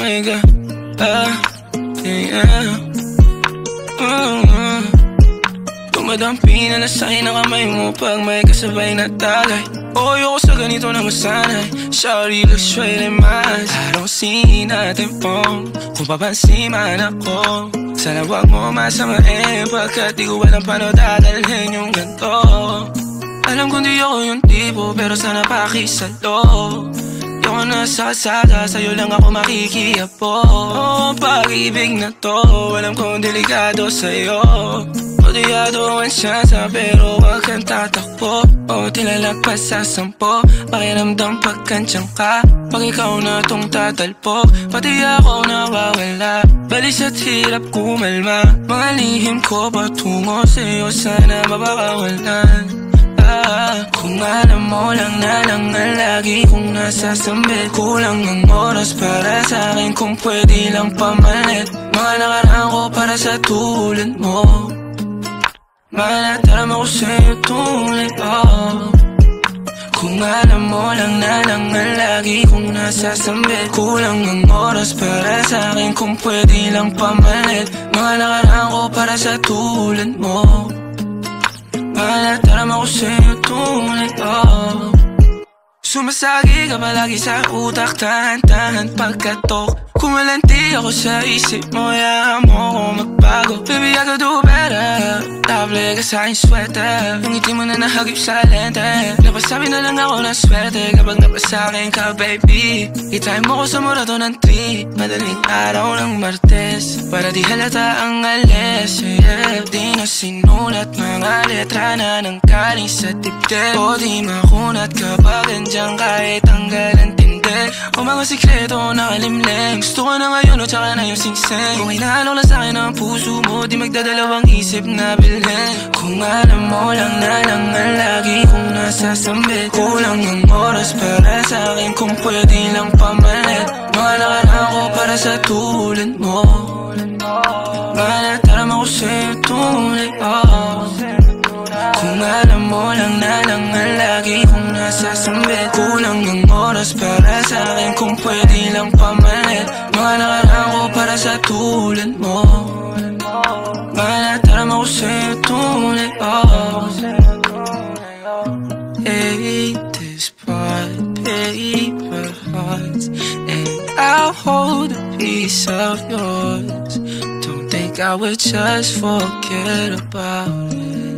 my God, yeah. Dumadampi na lasay na kamay mo pag may kasabay na tagay. Ayoko sa ganito na masanay. Shawty looks straight in my eyes. I don't see nothing wrong kung papansin man ako. Sana wag mo masamain pagkat di ko alam paano dadalhin yung ganito. Alam kong di ako yung tipo pero sana pakisalo. Di ako nasa kalsada, sa'yo lang ako makikiapo. Ang pag-ibig na to, alam kong delikado sa'yo. Kodiyado ang siyansa pero wag kang tatakbo. O tilalagpas sa 10, pakiramdam pagkansyang ka. Pag ikaw na tong tatalpok, pati ako nawawala. Balis at hirap kumalma, mga lihim ko patungo sa'yo sana mababawalan. Kung alam mo lang na lang ang lagi kong nasasambit. Kulang ang oras para sa'kin kung pwede lang pamalit. Mga nakaraan ko para sa tulad mo. Malatarama ko sa'yo tuloy, Kung alam mo lang na lang ang lagi kong nasasambit. Kulang ang oras para sa'kin kung pwede lang pamalit. Mga nakaraan ko para sa tulad mo. Malatarama ko sa'yo tuloy, Sumasagi ka palagi sa utak, tahan-tahan pagkatok. Kumalanti ako sa isip mo, hayaan mo ako magbago. Baby, I could do better. Table ka sa aking sweater, yung ngiti mo na nahagip sa lente. Napasabi na lang ako na swerte kapag napasakin ka, baby. Itime mo ko sa murato ng 3, madaling araw ng Martes, para di halata ang alis, yeah. Di na sinulat mga letra na nanggaling sa dibdib. O di makunat kapag andyan kahit tanggal ang tindi. O mga sikreto nakalimlim, gusto ko na ngayon o tsaka na yung singsing. Kung inaalok lang sa'kin ang puso mo, di magdadalawang isip na bilhin. Kung alam mo lang na lang ang lagi kong nasasambit. Kulang ang oras para sa'kin kung pwede lang pamalit. Mga nakaraan ko para sa tulad mo. Malatarama ko sa'yo tunay, Kung alam mo lang na lang ang lagi kong nasasambit. Kulang ang oras para sa'kin kung pwede lang pamalit. Mga nakaraan ko para sa tulad mo. Malatarama ko sa'yo tunay, Hey, this part, paper hearts, and I'll hold a piece of yours. Don't think I would just forget about it.